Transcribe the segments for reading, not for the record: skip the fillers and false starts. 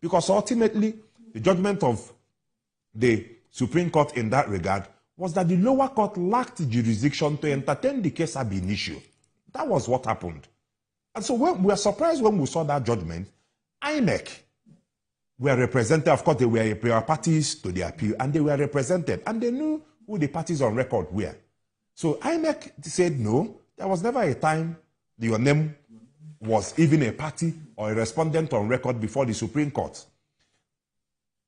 Because ultimately, the judgment of the Supreme Court in that regard was that the lower court lacked jurisdiction to entertain the case ab initio. That was what happened. And so we were surprised when we saw that judgment. INEC were represented. Of course, they were parties to the appeal, and they were represented, and they knew who the parties on record were. So INEC said, no, there was never a time your name was even a party or a respondent on record before the Supreme Court.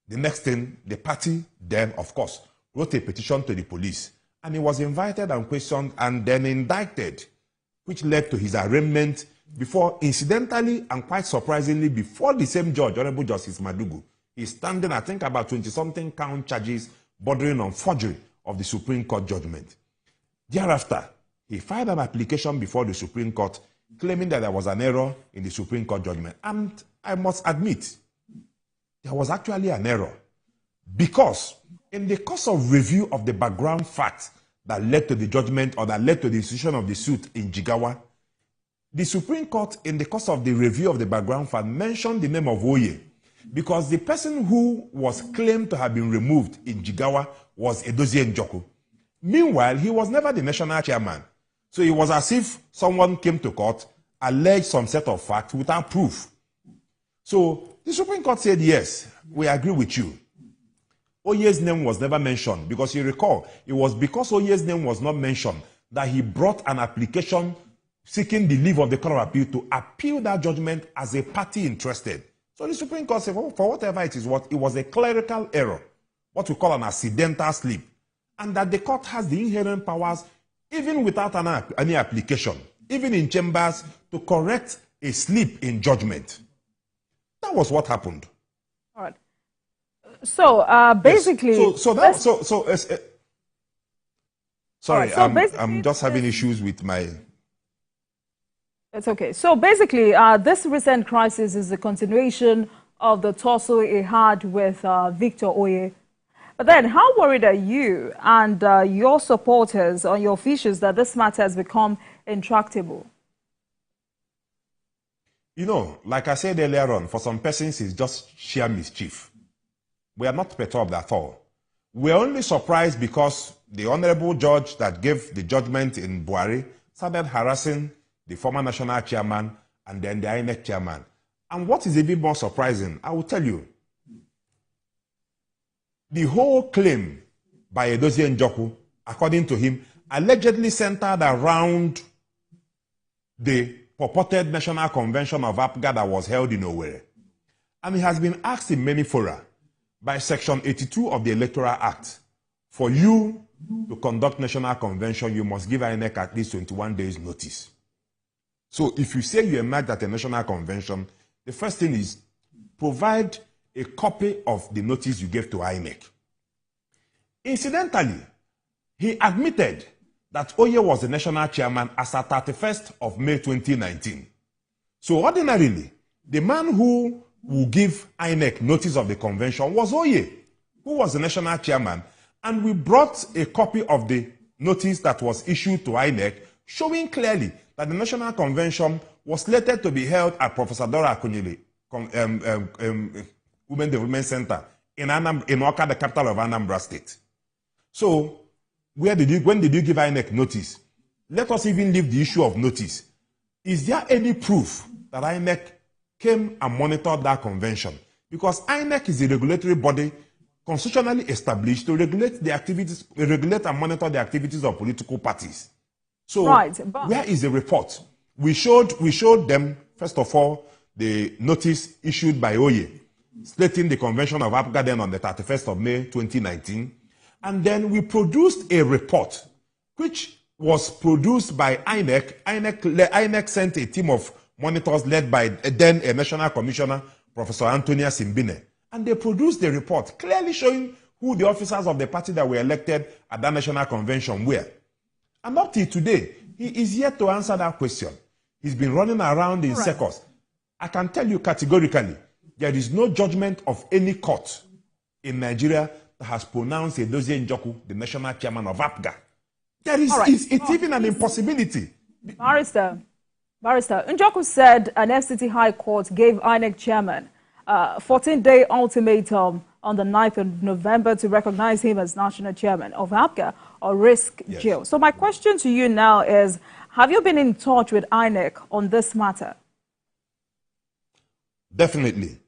The next thing, the party then, of course, wrote a petition to the police, and he was invited and questioned and then indicted, which led to his arraignment before, incidentally and quite surprisingly, before the same judge, Honorable Justice Madugu. He's standing, I think, about 20-something count charges bordering on forgery of the Supreme Court judgment. Thereafter, he filed an application before the Supreme Court claiming that there was an error in the Supreme Court judgment. And I must admit, there was actually an error, because in the course of review of the background facts that led to the judgment or that led to the decision of the suit in Jigawa, the Supreme Court, in the course of the review of the background fact, mentioned the name of Oye, because the person who was claimed to have been removed in Jigawa was Edozie Njoku. Meanwhile, he was never the national chairman. So it was as if someone came to court, alleged some set of facts without proof. So the Supreme Court said, yes, we agree with you. Oye's name was never mentioned, because you recall, it was because Oye's name was not mentioned that he brought an application seeking the leave of the Court of Appeal to appeal that judgment as a party interested. So the Supreme Court said, well, for whatever it is, it was a clerical error, what we call an accidental slip, and that the court has the inherent powers, even without any application, even in chambers, to correct a slip in judgment. That was what happened. All right. So basically, yes. Sorry, right, I'm just having issues with my. It's okay. So basically, this recent crisis is a continuation of the tussle he had with Victor Oye. But then, how worried are you and your supporters or your officials that this matter has become intractable? You know, like I said earlier on, for some persons, it's just sheer mischief. We are not perturbed at all. We are only surprised because the honorable judge that gave the judgment in Buhari started harassing the former national chairman and then the INEC chairman. And what is even more surprising, I will tell you, the whole claim by Edozie Njoku, according to him, allegedly centered around the purported National Convention of APGA that was held in Owerri. And he has been asked in many fora by Section 82 of the Electoral Act, for you to conduct National Convention, you must give INEC at least 21 days notice. So if you say you emerge at a National Convention, the first thing is provide a copy of the notice you gave to INEC. Incidentally, he admitted that Oye was the national chairman as at 31st of May 2019. So ordinarily, the man who will give INEC notice of the convention was Oye, who was the national chairman, and we brought a copy of the notice that was issued to INEC showing clearly that the National Convention was slated to be held at Professor Dora Akunyili Women Development Center in Awka, the capital of Anambra State. So, when did you give INEC notice? Let us even leave the issue of notice. Is there any proof that INEC came and monitored that convention? Because INEC is a regulatory body constitutionally established to regulate and monitor the activities of political parties. So, where is the report? We showed them, first of all, the notice issued by Oye, stating the convention of APGA then on the 31st of May 2019. And then we produced a report, which was produced by INEC. INEC sent a team of monitors led by then a national commissioner, Professor Antonia Simbine. And they produced the report clearly showing who the officers of the party that were elected at that national convention were. And up till today, he is yet to answer that question. He's been running around in circles. I can tell you categorically, there is no judgment of any court in Nigeria that has pronounced Edozie Njoku the national chairman of APGA. There is, it's even an impossibility. Barrister, Njoku said an FCT High Court gave INEC chairman 14-day ultimatum on the 9th of November to recognize him as national chairman of APGA or risk jail. So my question to you now is, have you been in touch with INEC on this matter? Definitely.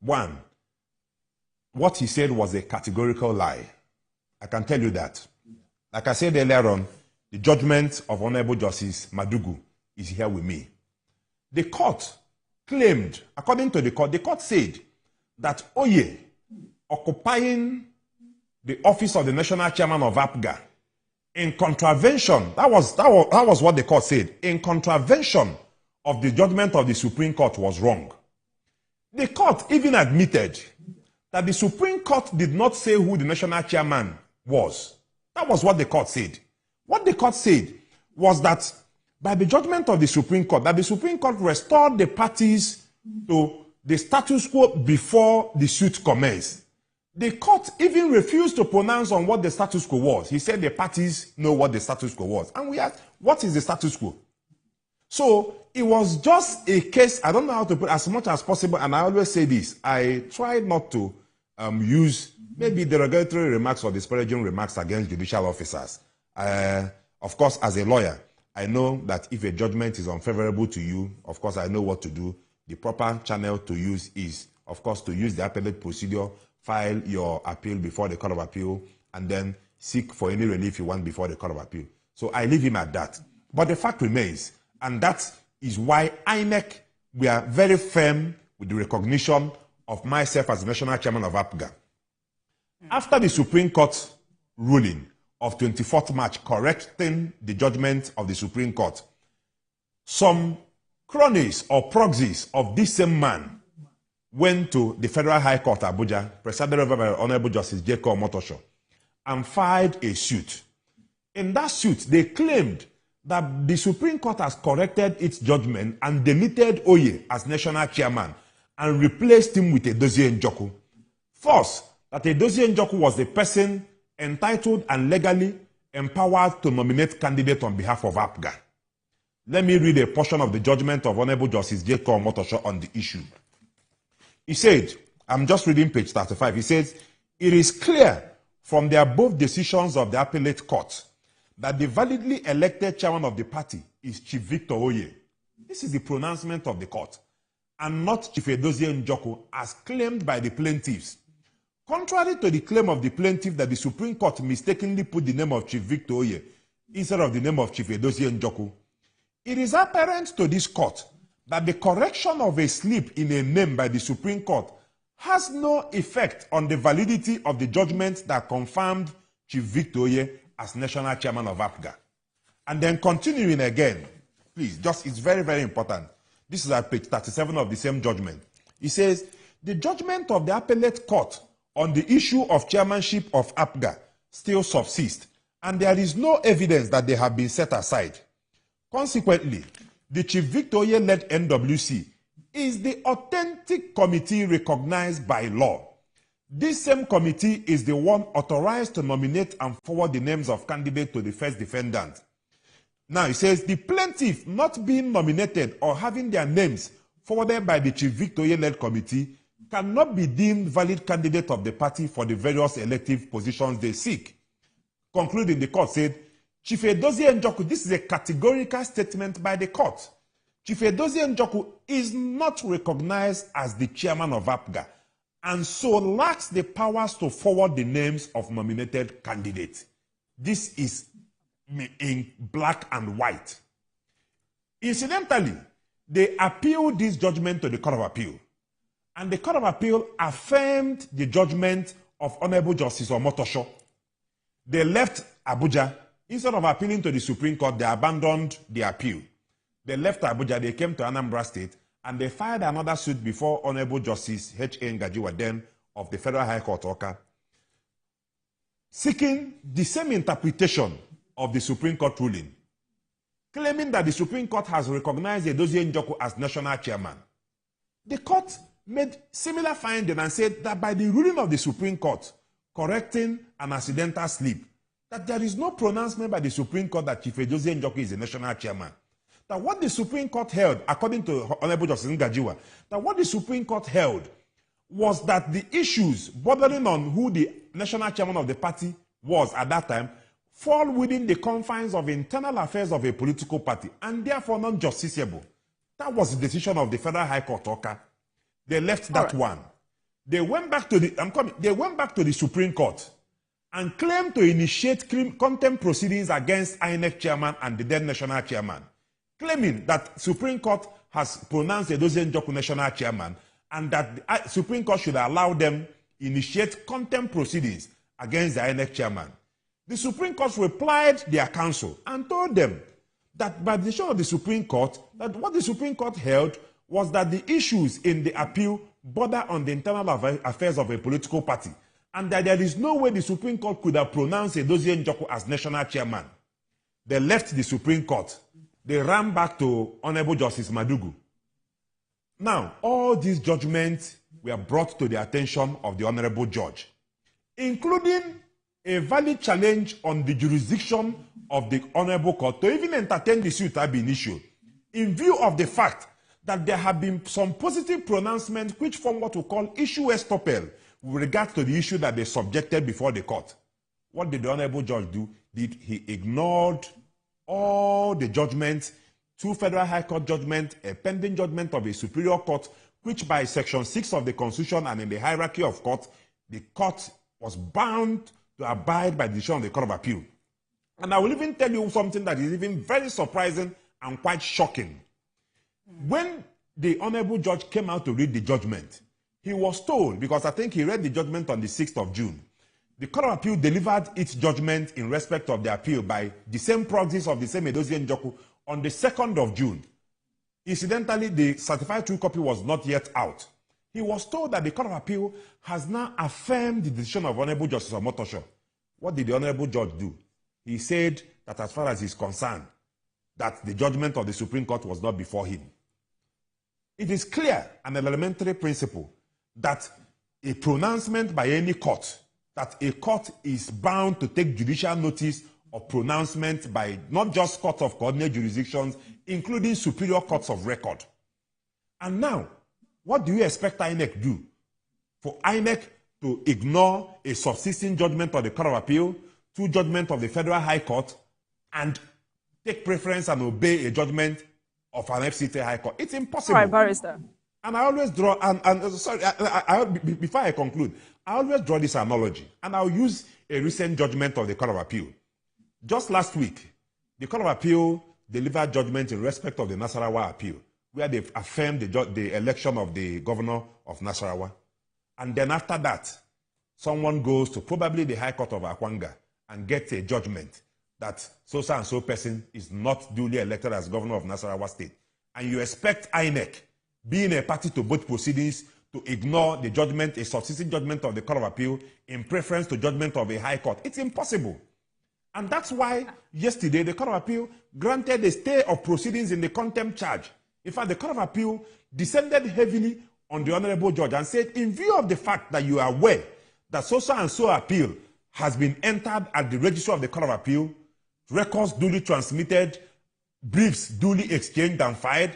One, what he said was a categorical lie. I can tell you that. Like I said earlier on, the judgment of Honorable Justice Madugu is here with me. The court claimed, according to the court said that Oye occupying the office of the national chairman of APGA in contravention, that was what the court said, in contravention of the judgment of the Supreme Court was wrong. The court even admitted that the Supreme Court did not say who the national chairman was. That was what the court said. What the court said was that by the judgment of the Supreme Court, that the Supreme Court restored the parties to the status quo before the suit commenced. The court even refused to pronounce on what the status quo was. He said the parties know what the status quo was. And we asked, what is the status quo? So it was just a case, I don't know how to put it, as much as possible, and I always say this, I try not to use maybe derogatory remarks or disparaging remarks against judicial officers. Of course, as a lawyer, I know that if a judgment is unfavorable to you, of course, I know what to do. The proper channel to use is, of course, to use the appellate procedure, file your appeal before the Court of Appeal, and then seek for any relief you want before the Court of Appeal. So I leave him at that. But the fact remains, and that is why INEC, we are very firm with the recognition of myself as the national chairman of APGA. After the Supreme Court ruling of 24th March correcting the judgment of the Supreme Court, some cronies or proxies of this same man went to the Federal High Court, Abuja, presided over by Honorable Justice Jacob Motosho, and filed a suit. In that suit, they claimed that the Supreme Court has corrected its judgment and demitted Oye as national chairman and replaced him with Edozie Njoku. First, that Edozie Njoku was the person entitled and legally empowered to nominate candidate on behalf of APGA. Let me read a portion of the judgment of Honorable Justice Jacob Motosho on the issue. He said, I'm just reading page 35, he says, it is clear from the above decisions of the appellate court that the validly elected chairman of the party is Chief Victor Oye. This is the pronouncement of the court, and not Chief Edozie Njoku as claimed by the plaintiffs. Contrary to the claim of the plaintiff that the Supreme Court mistakenly put the name of Chief Victor Oye instead of the name of Chief Edozie Njoku, it is apparent to this court that the correction of a slip in a name by the Supreme Court has no effect on the validity of the judgment that confirmed Chief Victor Oye as national chairman of APGA. And then continuing again, please, it's very, very important. This is at page 37 of the same judgment. It says, the judgment of the appellate court on the issue of chairmanship of APGA still subsists, and there is no evidence that they have been set aside. Consequently, the Chief Victor Oye-led NWC is the authentic committee recognized by law. This same committee is the one authorized to nominate and forward the names of candidates to the first defendant. Now, it says the plaintiff not being nominated or having their names forwarded by the Chief Victor Oye-led committee cannot be deemed valid candidate of the party for the various elective positions they seek. Concluding, the court said, Chief Edozie Njoku, this is a categorical statement by the court. Chief Edozie Njoku is not recognized as the chairman of APGA and so lacks the powers to forward the names of nominated candidates. This is in black and white. Incidentally, they appealed this judgment to the Court of Appeal, and the Court of Appeal affirmed the judgment of Honorable Justice Omotosho. They left Abuja. Instead of appealing to the Supreme Court, they abandoned the appeal. They left Abuja, they came to Anambra State, and they filed another suit before Honorable Justice H.A. Ngajiwa, then of the Federal High Court, Oka, seeking the same interpretation of the Supreme Court ruling, claiming that the Supreme Court has recognized Edozie Njoku as national chairman. The court made similar finding and said that by the ruling of the Supreme Court correcting an accidental slip, that there is no pronouncement by the Supreme Court that Chief Edozie Njoku is the national chairman. That what the Supreme Court held, according to Honorable Justice Ngajiwa, that what the Supreme Court held was that the issues bordering on who the national chairman of the party was at that time fall within the confines of internal affairs of a political party and therefore non-justiciable. That was the decision of the Federal High Court, Oka. They left that one. They went back to the Supreme Court and claimed to initiate contempt proceedings against INEC chairman and the then national chairman, claiming that Supreme Court has pronounced Edozie Njoku national chairman and that the Supreme Court should allow them initiate contempt proceedings against the INEC chairman. The Supreme Court replied their counsel and told them that by the decision of the Supreme Court, that what the Supreme Court held was that the issues in the appeal border on the internal affairs of a political party, and that there is no way the Supreme Court could have pronounced Edozie Njoku as national chairman. They left the Supreme Court. They ran back to Honorable Justice Madugu. Now, all these judgments were brought to the attention of the Honorable Judge, including a valid challenge on the jurisdiction of the Honorable Court to even entertain the suit ab initio, in view of the fact that there have been some positive pronouncements which form what we call issue estoppel with regard to the issue that they subjected before the court. What did the Honorable Judge do? He ignored all the judgments, 2 Federal High Court judgments, a pending judgment of a Superior Court, which by Section 6 of the Constitution and in the hierarchy of courts, the court was bound to abide by the decision of the Court of Appeal. And I will even tell you something that is even very surprising and quite shocking. When the Honorable Judge came out to read the judgment, he was told, because I think he read the judgment on the 6th of June, the Court of Appeal delivered its judgment in respect of the appeal by the same proxies of the same Edozie Njoku on the 2nd of June. Incidentally, the certified true copy was not yet out. He was told that the Court of Appeal has now affirmed the decision of Honorable Justice Omotosho. What did the Honorable Judge do? He said that as far as he's concerned, that the judgment of the Supreme Court was not before him. It is clear, an elementary principle, that a pronouncement by any court, that a court is bound to take judicial notice of pronouncement by not just courts of coordinate jurisdictions, including superior courts of record. And now, what do you expect INEC do? For INEC to ignore a subsisting judgment of the Court of Appeal, 2 judgments of the Federal High Court, and take preference and obey a judgment of an FCT High Court? It's impossible. All right, Barrister. And I always draw, before I conclude, I always draw this analogy, and I'll use a recent judgment of the Court of Appeal. Just last week, the Court of Appeal delivered judgment in respect of the Nasarawa appeal, where they've affirmed the election of the governor of Nasarawa. And then after that, someone goes to probably the High Court of Akwanga and gets a judgment that so-and-so person is not duly elected as governor of Nasarawa State. And you expect INEC, being a party to both proceedings, to ignore the judgment, a subsisting judgment of the Court of Appeal, in preference to judgment of a High Court. It's impossible. And that's why yesterday the Court of Appeal granted a stay of proceedings in the contempt charge. In fact, the Court of Appeal descended heavily on the Honorable Judge and said, in view of the fact that you are aware that so-and-so appeal has been entered at the register of the Court of Appeal, records duly transmitted, briefs duly exchanged and filed,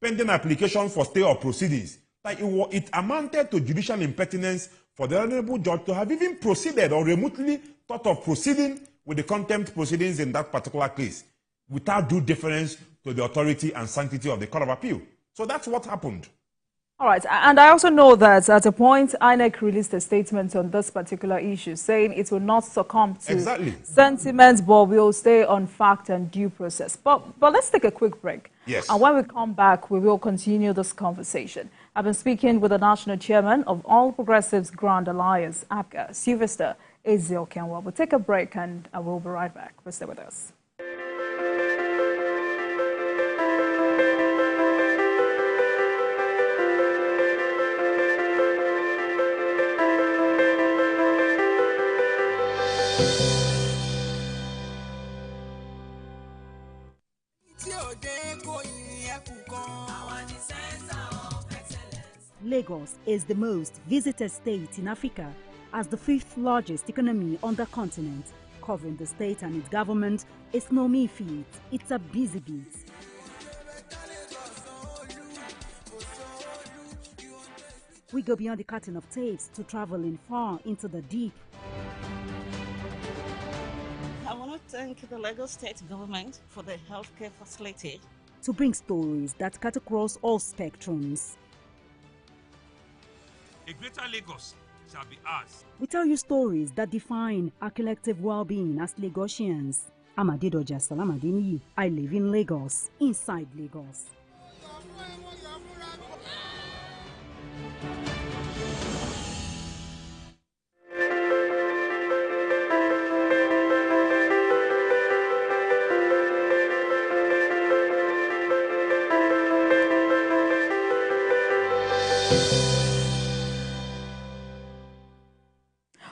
pending application for stay of proceedings, that it amounted to judicial impertinence for the Honorable Judge to have even proceeded or remotely thought of proceeding with the contempt proceedings in that particular case without due deference to the authority and sanctity of the Court of Appeal. So that's what happened. All right, and I also know that at a point, INEC released a statement on this particular issue, saying it will not succumb to sentiments, but will stay on fact and due process. But let's take a quick break. Yes. And when we come back, we will continue this conversation. I've been speaking with the National Chairman of All Progressives Grand Alliance, APGA, Sylvester Ezio-Kenwa. We'll take a break and I will be right back. Please stay with us. Lagos is the most visited state in Africa as the 5th largest economy on the continent. Covering the state and its government is no mean feat, it's a busy beat. We go beyond the curtain of tapes to traveling far into the deep. I want to thank the Lagos State government for the healthcare facility. To bring stories that cut across all spectrums. A greater Lagos shall be ours. We tell you stories that define our collective well-being as Lagosians. I'm Adedoja Salamadini. I live in Lagos, inside Lagos.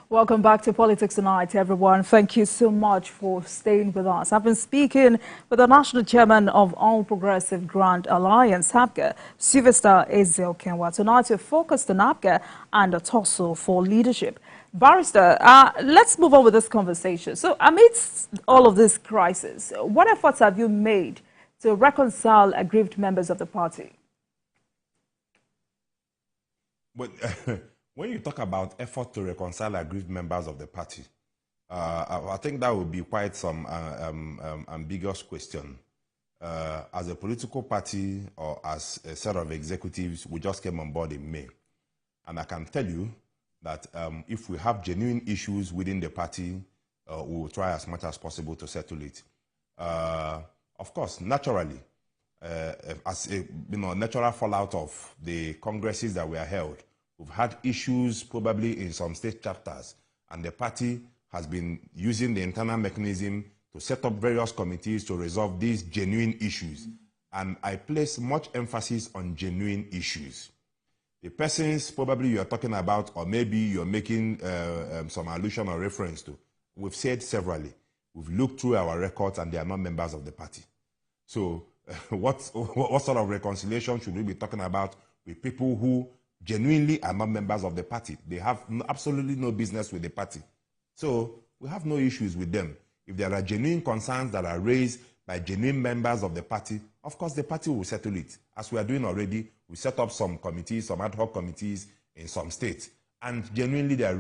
Welcome back to Politics Tonight, everyone. Thank you so much for staying with us. I've been speaking with the National Chairman of All Progressive Grand Alliance, APGA, Sylvester Ezeokenwa. Tonight, we're focused on APGA and the tussle for leadership. Barrister, let's move on with this conversation. So, amidst all of this crisis, what efforts have you made to reconcile aggrieved members of the party? But when you talk about effort to reconcile aggrieved members of the party, I think that would be quite some ambiguous question. As a political party or as a set of executives, we just came on board in May. And I can tell you that if we have genuine issues within the party, we will try as much as possible to settle it. Of course, naturally, as a natural fallout of the congresses that were held, we've had issues probably in some state chapters, and the party has been using the internal mechanism to set up various committees to resolve these genuine issues. And I place much emphasis on genuine issues. The persons probably you're talking about, or maybe you're making some allusion or reference to, we've said severally, we've looked through our records and they are not members of the party. So what sort of reconciliation should we be talking about with people who genuinely are not members of the party? They have absolutely no business with the party. So we have no issues with them. If there are genuine concerns that are raised by genuine members of the party, of course the party will settle it. As we are doing already, we set up some committees, some ad hoc committees in some states. And genuinely they are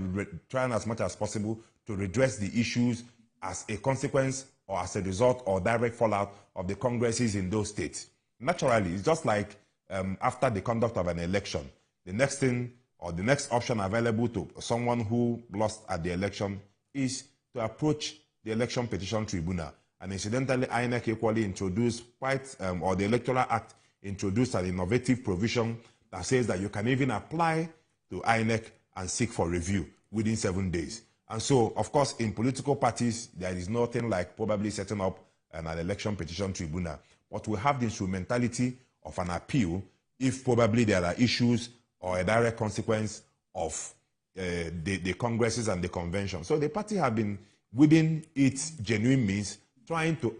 trying as much as possible to redress the issues as a consequence or as a result or direct fallout of the congresses in those states. Naturally, it's just like after the conduct of an election. The next thing or the next option available to someone who lost at the election is to approach the election petition tribunal. And incidentally, INEC equally introduced or the Electoral Act introduced an innovative provision that says that you can even apply to INEC and seek for review within 7 days. And so, of course, in political parties, there is nothing like probably setting up an election petition tribunal. But we have the instrumentality of an appeal if probably there are issues or a direct consequence of the congresses and the convention. So the party have been, within its genuine means, trying to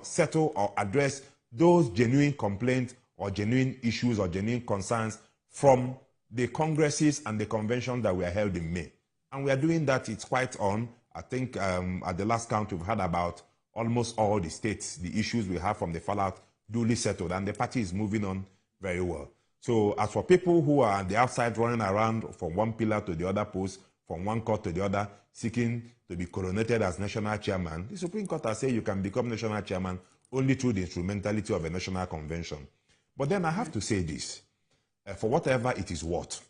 settle or address those genuine complaints or genuine issues or genuine concerns from the congresses and the conventions that were held in May. And we are doing that. It's quite on. I think at the last count, we've had about almost all the states, the issues we have from the fallout duly settled, and the party is moving on very well. So as for people who are on the outside running around from one pillar to the other post, from one court to the other, seeking to be coronated as national chairman, the Supreme Court has said you can become national chairman only through the instrumentality of a national convention. But then I have to say this, for whatever it is worth,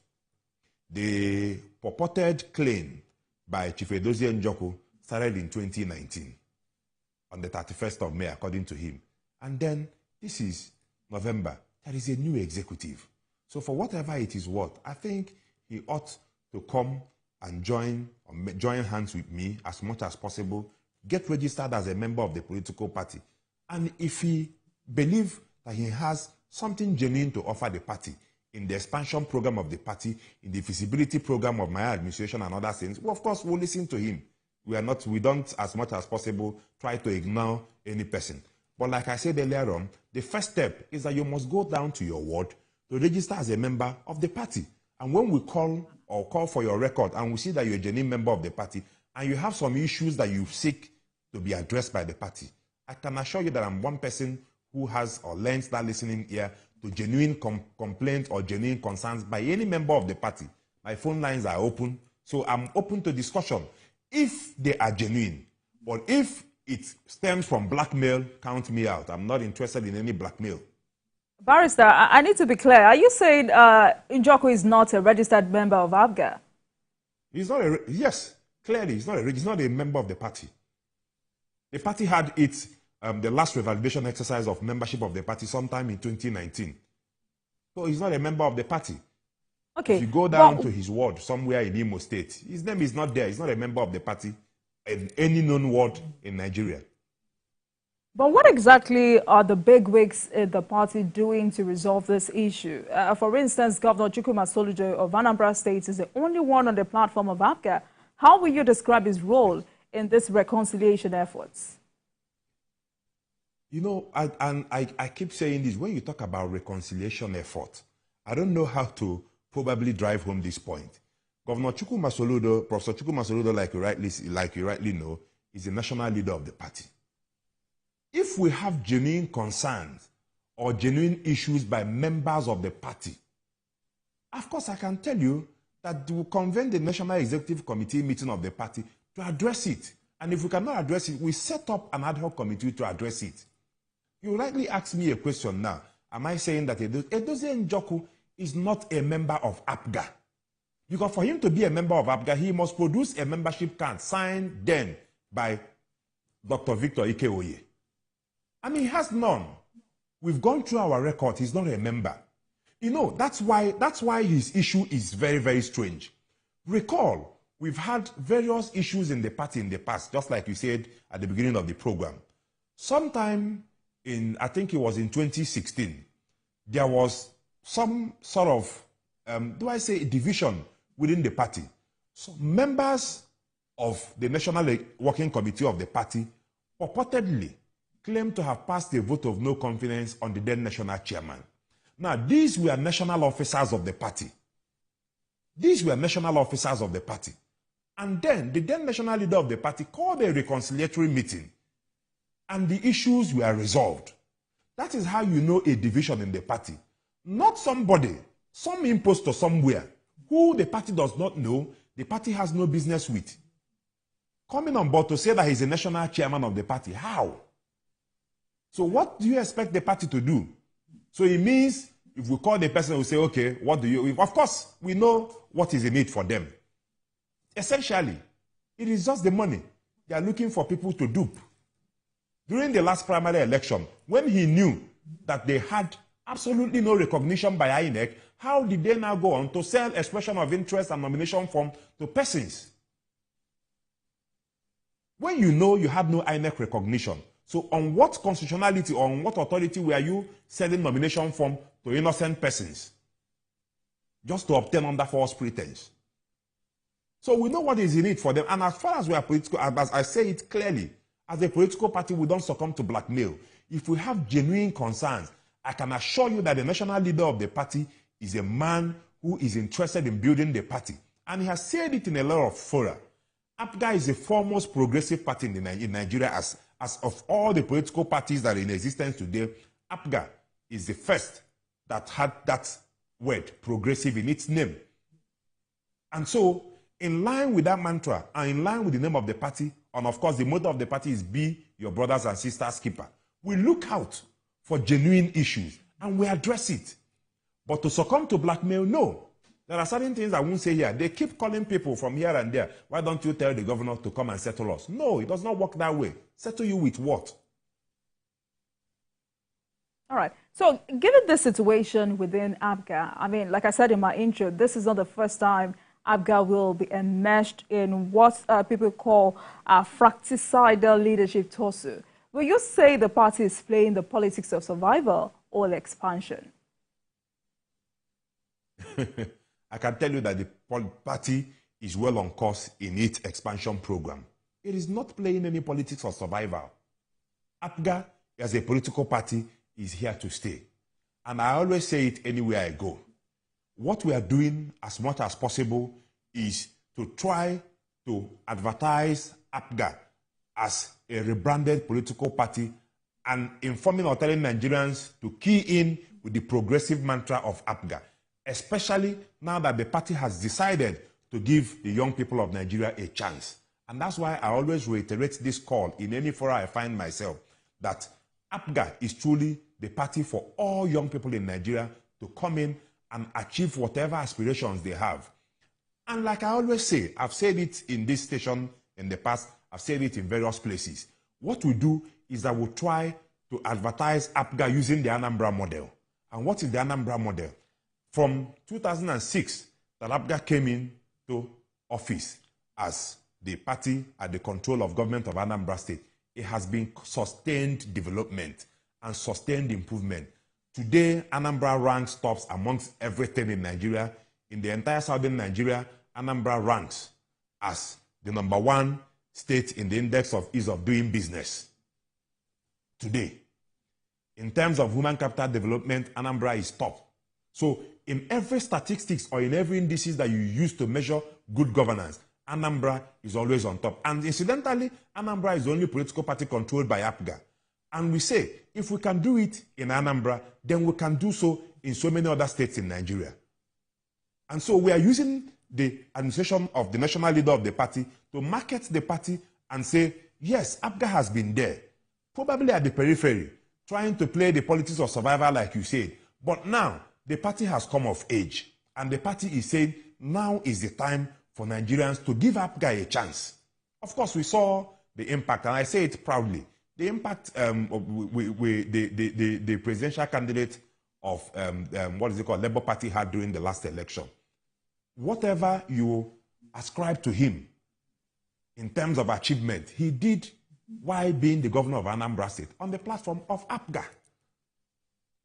the purported claim by Chief Edozie Njoku started in 2019, on the 31st of May, according to him. And then this is November. There is a new executive. So for whatever it is worth, I think he ought to come and join hands with me as much as possible, get registered as a member of the political party. And if he believes that he has something genuine to offer the party in the expansion program of the party, in the feasibility program of my administration and other things, well, of course, we'll listen to him. We don't, as much as possible, try to ignore any person. But like I said earlier on, the first step is that you must go down to your ward to register as a member of the party. And when we call for your record and we see that you're a genuine member of the party and you have some issues that you seek to be addressed by the party, I can assure you that I'm one person who has or lends that listening ear to genuine complaints or genuine concerns by any member of the party, my phone lines are open. So I'm open to discussion if they are genuine. But if it stems from blackmail, count me out. I'm not interested in any blackmail. Barrister, I need to be clear. Are you saying Njoku is not a registered member of APGA? He's not a, yes, clearly, he's not a member of the party. The party had its, the last revalidation exercise of membership of the party sometime in 2019. So he's not a member of the party. Okay. If you go down to his ward somewhere in Imo State, his name is not there. He's not a member of the party in any known ward in Nigeria. But what exactly are the bigwigs in the party doing to resolve this issue? For instance, Governor Chukwuma Soludo of Anambra State is the only one on the platform of APGA. How will you describe his role in this reconciliation efforts? You know, I keep saying this, when you talk about reconciliation effort, I don't know how to probably drive home this point. Governor Chukwuma Soludo, Professor Chukwuma Soludo, like you rightly know, is the national leader of the party. If we have genuine concerns or genuine issues by members of the party, of course I can tell you that we will convene the National Executive Committee meeting of the party to address it. And if we cannot address it, we set up an ad hoc committee to address it. You rightly ask me a question now. Am I saying that Edozie Njoku is not a member of APGA? Because for him to be a member of APGA, he must produce a membership card signed then by Dr. Victor Ikeoye. I mean, he has none. We've gone through our record. He's not a member. You know, that's why his issue is very, very strange. Recall, we've had various issues in the party in the past, just like you said at the beginning of the program. Sometime in, I think it was in 2016, there was some sort of, division within the party. So members of the National Working Committee of the party purportedly claimed to have passed a vote of no confidence on the then national chairman. Now, these were national officers of the party. These were national officers of the party. And then the then national leader of the party called a reconciliatory meeting, and the issues were resolved. That is how you know a division in the party. Not somebody, some impostor somewhere, who the party does not know, the party has no business with, coming on board to say that he's a national chairman of the party. How? So what do you expect the party to do? So it means if we call the person, we say, okay, what do you... Of course, we know what is in it for them. Essentially, it is just the money. They are looking for people to dupe. During the last primary election, when he knew that they had absolutely no recognition by INEC, how did they now go on to sell expression of interest and nomination form to persons? When you know you had no INEC recognition, so on what constitutionality or on what authority were you selling nomination form to innocent persons? Just to obtain under false pretense. So we know what is in it for them. And as far as we are political, as I say it clearly, as a political party, we don't succumb to blackmail. If we have genuine concerns, I can assure you that the national leader of the party is a man who is interested in building the party. And he has said it in a lot of fora. APGA is the foremost progressive party in Nigeria. As of all the political parties that are in existence today, APGA is the first that had that word, progressive, in its name. And so, in line with that mantra, and in line with the name of the party, and of course the motto of the party is be your brothers and sisters keeper, we look out for genuine issues and we address it. But to succumb to blackmail, no. There are certain things I won't say here. They keep calling people from here and there. Why don't you tell the governor to come and settle us? No, it does not work that way. Settle you with what? All right. So given the situation within APGA, I mean, like I said in my intro, this is not the first time APGA will be enmeshed in what people call fratricidal leadership tussle. Will you say the party is playing the politics of survival or expansion? I can tell you that the party is well on course in its expansion program. It is not playing any politics of survival. APGA, as a political party, is here to stay. And I always say it anywhere I go. What we are doing as much as possible is to try to advertise APGA as a rebranded political party and informing or telling Nigerians to key in with with the progressive mantra of APGA, especially now that the party has decided to give the young people of Nigeria a chance. And that's why I always reiterate this call in any forum I find myself, that APGA is truly the party for all young people in Nigeria to come in and achieve whatever aspirations they have. And like I always say, I've said it in this station in the past, I've said it in various places. What we do is that we try to advertise APGA using the Anambra model. And what is the Anambra model? From 2006, that APGA came into office as the party at the control of government of Anambra State, it has been sustained development and sustained improvement. Today, Anambra ranks tops amongst everything in Nigeria. In the entire southern Nigeria, Anambra ranks as the #1 state in the index of ease of doing business. Today, in terms of human capital development, Anambra is top. So in every statistics or in every indices that you use to measure good governance, Anambra is always on top. And incidentally, Anambra is the only political party controlled by APGA. And we say, if we can do it in Anambra, then we can do so in so many other states in Nigeria. And so we are using the administration of the national leader of the party to market the party and say, yes, APGA has been there, probably at the periphery, trying to play the politics of survival like you said. But now, the party has come of age. And the party is saying, now is the time for Nigerians to give APGA a chance. Of course, we saw the impact, and I say it proudly. The impact the presidential candidate of what is it called, Labour Party had during the last election. Whatever you ascribe to him in terms of achievement, he did while being the governor of Anambra State on the platform of APGA.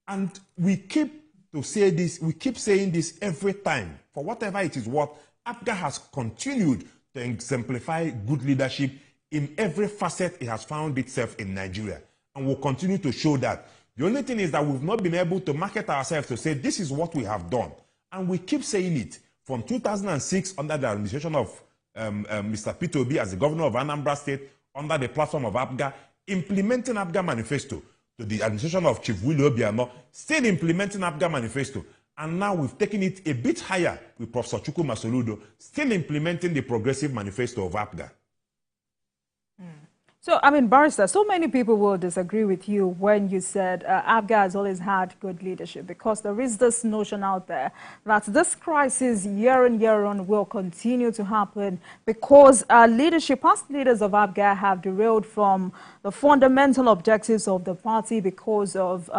And we keep to say this, we keep saying this every time. For whatever it is worth, APGA has continued to exemplify good leadership in every facet it has found itself in Nigeria, and will continue to show that. The only thing is that we've not been able to market ourselves to say this is what we have done, and we keep saying it. From 2006, under the administration of Mr. Peter Obi as the governor of Anambra State, under the platform of APGA, implementing APGA manifesto, to the administration of Chief Willie Obiano, still implementing APGA manifesto, and now we've taken it a bit higher with Professor Chukwu Masoludo, still implementing the progressive manifesto of APGA. So, I mean, Barrister, so many people will disagree with you when you said APGA has always had good leadership, because there is this notion out there that this crisis year on will continue to happen because past leaders of APGA have derailed from the fundamental objectives of the party because of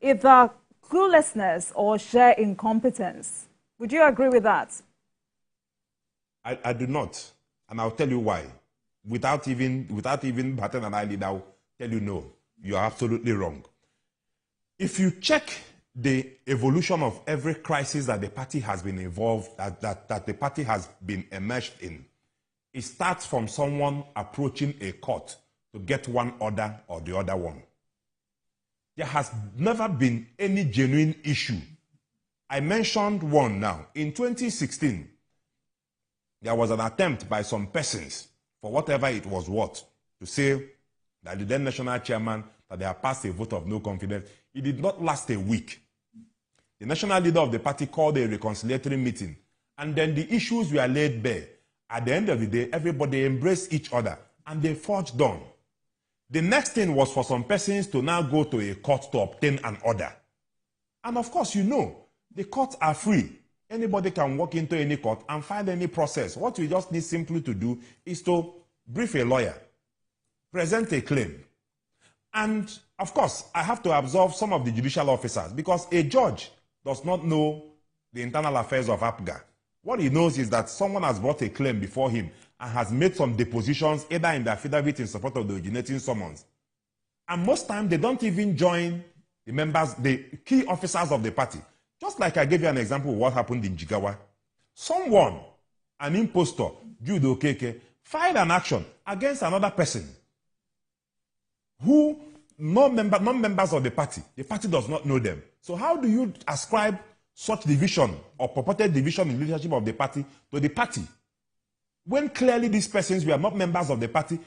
either cluelessness or sheer incompetence. Would you agree with that? I do not, and I'll tell you why. Without even batting an eyelid, I'll tell you no, you're absolutely wrong. If you check the evolution of every crisis that the party has been involved, that the party has been immersed in, it starts from someone approaching a court to get one order or the other one. There has never been any genuine issue. I mentioned one now. In 2016, there was an attempt by some persons, for whatever it was worth, to say that the then national chairman, that they had passed a vote of no confidence. It did not last a week. The national leader of the party called a reconciliatory meeting, and then the issues were laid bare. At the end of the day, everybody embraced each other, and they forged on. The next thing was for some persons to now go to a court to obtain an order. And of course, you know, the courts are free. Anybody can walk into any court and find any process. What we just need simply to do is to brief a lawyer, present a claim. And of course, I have to absolve some of the judicial officers, because a judge does not know the internal affairs of APGA. What he knows is that someone has brought a claim before him and has made some depositions, either in the affidavit in support of the originating summons. And most times, they don't even join the members, the key officers of the party. Just like I gave you an example of what happened in Jigawa. Someone, an impostor, Jude Okeke, filed an action against another person who, non-members of the party does not know them. So how do you ascribe such division or purported division in leadership of the party to the party? When clearly these persons were not members of the party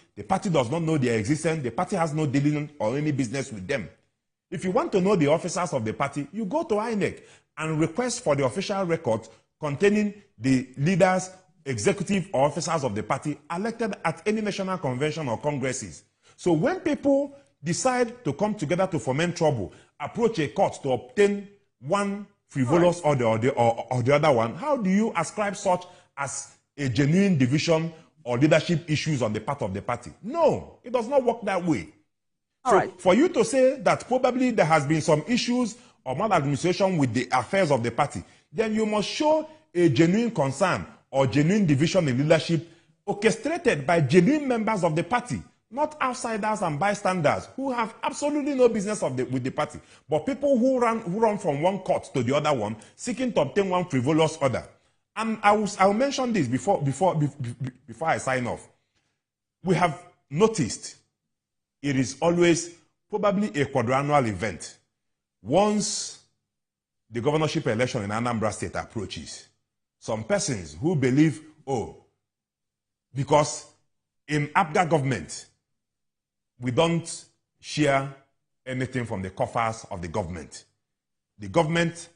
does not know their existence, the party has no dealing or any business with them. If you want to know the officers of the party, you go to INEC and request for the official record containing the leaders, executive or officers of the party elected at any national convention or congresses. So when people decide to come together to foment trouble, approach a court to obtain one frivolous order or the other one, how do you ascribe such as a genuine division or leadership issues on the part of the party? No, it does not work that way. For you to say that probably there has been some issues or maladministration with the affairs of the party, then you must show a genuine concern or genuine division in leadership orchestrated by genuine members of the party, not outsiders and bystanders who have absolutely no business with the party, but people who run from one court to the other one, seeking to obtain one frivolous order. And I'll mention this before I sign off. We have noticed it is always probably a quadrennial event. Once the governorship election in Anambra State approaches, some persons who believe, because in APGA government, we don't share anything from the coffers of the government. The government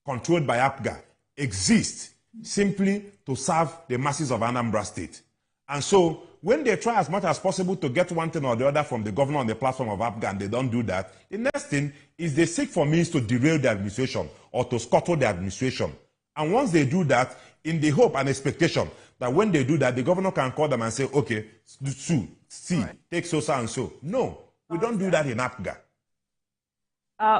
controlled by APGA exists simply to serve the masses of Anambra State. And so when they try as much as possible to get one thing or the other from the governor on the platform of APGA and they don't do that, the next thing is they seek for means to derail the administration or to scuttle the administration. And once they do that, in the hope and expectation that when they do that, the governor can call them and say, okay, take so and so. No, we don't do that in APGA.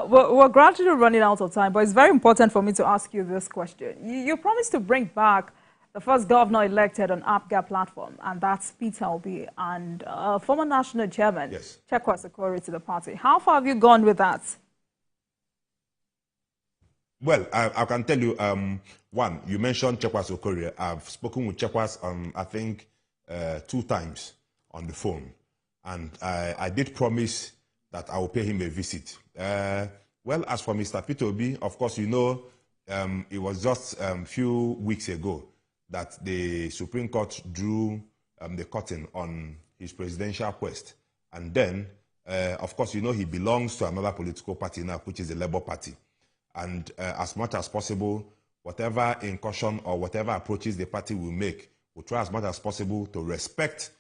We're gradually running out of time, but it's very important for me to ask you this question. You promised to bring back the first governor elected on APGA platform, and that's Peter Obi, and former national chairman, Chekwas Okorie, to the party. How far have you gone with that? Well, I can tell you, one, you mentioned Chekwas Okorie. I've spoken with Chekwas, I think, 2 times on the phone. And I did promise that I will pay him a visit. Well, as for Mr. Peter Obi, of course, you know, it was just a few weeks ago that the Supreme Court drew the curtain on his presidential quest. And then, of course, you know, he belongs to another political party now, which is the Labour Party. And as much as possible, whatever incursion or whatever approaches the party will make, we'll try as much as possible to respect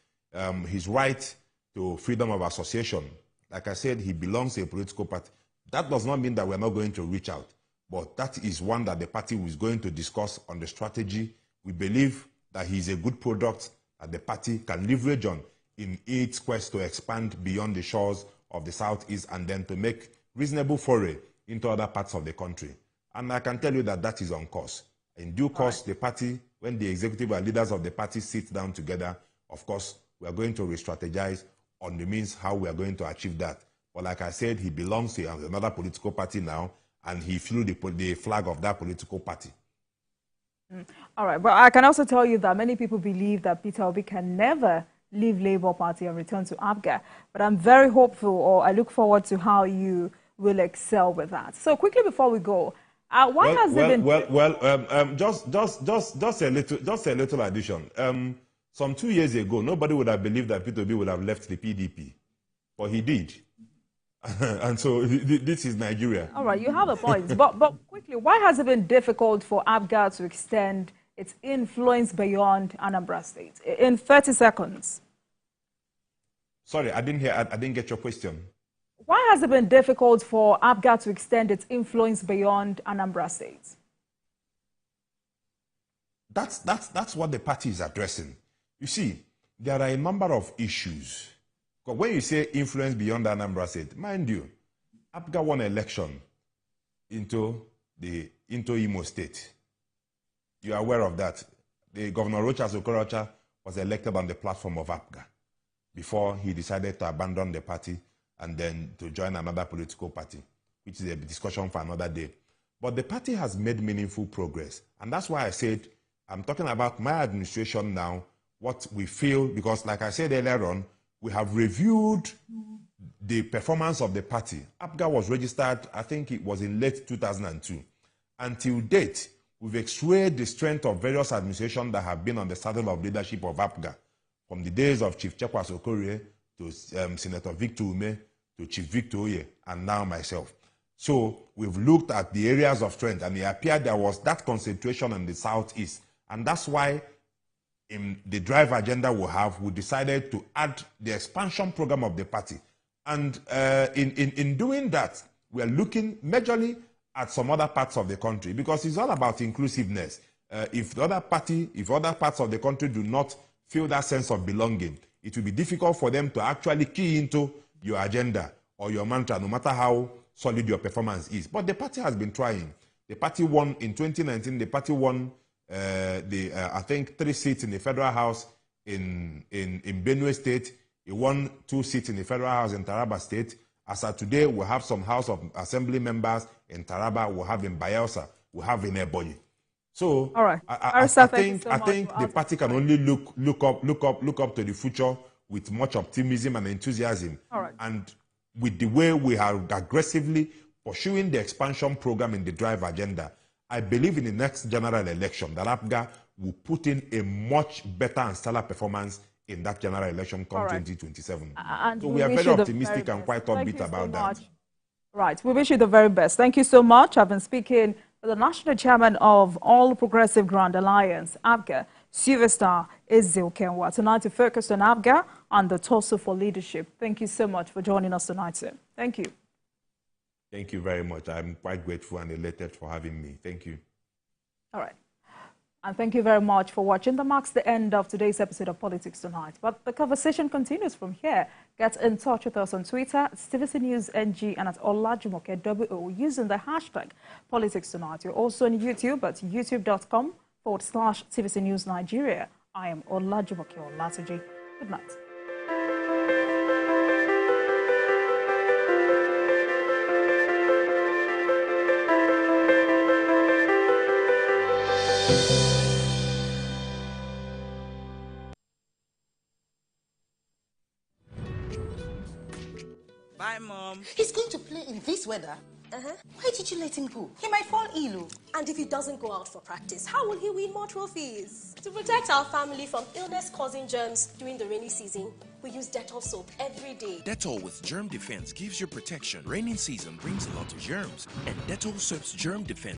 his right to freedom of association. Like I said, he belongs to a political party. That does not mean that we're not going to reach out, but that is one that the party is going to discuss on the strategy. We believe that he's a good product that the party can leverage on in its quest to expand beyond the shores of the Southeast and then to make reasonable foray into other parts of the country. And I can tell you that that is on course. In due course, the party, when the executive and leaders of the party sit down together, of course, we are going to re-strategize on the means how we are going to achieve that. But like I said, he belongs to another political party now, and he flew the flag of that political party. All right, but I can also tell you that many people believe that Peter Obi can never leave Labour Party and return to APGA. But I'm very hopeful, or I look forward to how you will excel with that. So quickly before we go, why has it been... just a little addition. Some 2 years ago, nobody would have believed that Peter Obi would have left the PDP, but he did. And so this is Nigeria. All right, you have a point. but quickly, why has it been difficult for APGA to extend its influence beyond Anambra State? In 30 seconds. Sorry, I didn't get your question. Why has it been difficult for APGA to extend its influence beyond Anambra State? That's what the party is addressing. You see, there are a number of issues. But when you say influence beyond Anambra State, mind you, APGA won an election into Imo State. You are aware of that. The Governor Rochas Okorocha was elected on the platform of APGA before he decided to abandon the party and then to join another political party, which is a discussion for another day. But the party has made meaningful progress. And that's why I said, I'm talking about my administration now, what we feel, because like I said earlier on, we have reviewed the performance of the party. APGA was registered, I think it was in late 2002. Until date, we've x-rayed the strength of various administrations that have been on the saddle of leadership of APGA, from the days of Chief Chekwas Okorie to Senator Victor Ume, to Chief Victor Oye, and now myself. So we've looked at the areas of strength, and it appeared there was that concentration in the southeast. And that's why in the drive agenda we decided to add the expansion program of the party. And in doing that, we are looking majorly at some other parts of the country, because it's all about inclusiveness. If other parts of the country do not feel that sense of belonging, it will be difficult for them to actually key into your agenda or your mantra, no matter how solid your performance is. But the party has been trying. The party won in 2019. The party won, I think, 3 seats in the federal house in Benue State. It won 2 seats in the federal house in Taraba State. As of today, we have some House of Assembly members in Taraba. We have in Bayelsa. We have in Ebonyi. So all right. I think the party can only look up to the future with much optimism and enthusiasm. All right. And with the way we are aggressively pursuing the expansion program in the drive agenda, I believe in the next general election that APGA will put in a much better and stellar performance in that general election come 2027. So we are very optimistic and quite upbeat about that. Right. We wish you the very best. Thank you so much. I've been speaking with the National Chairman of All Progressive Grand Alliance, APGA, Superstar Ezil Kenwa. Tonight we focused on APGA and the tussle for leadership. Thank you so much for joining us tonight, sir. Thank you. Thank you very much. I'm quite grateful and elated for having me. Thank you. All right. And thank you very much for watching. That marks the end of today's episode of Politics Tonight. But the conversation continues from here. Get in touch with us on Twitter at TVC News NG and at Olajumoke WO using the hashtag Politics Tonight. You're also on YouTube at youtube.com/TVC News Nigeria. I am Olajumoke Olatuji. Good night. Bye, Mom. He's going to play in this weather? Why did you let him go? He might fall ill. And if he doesn't go out for practice, how will he win more trophies? To protect our family from illness-causing germs during the rainy season, we use Dettol soap every day. Dettol with germ defense gives you protection. Raining season brings a lot of germs, and Dettol soap's germ defense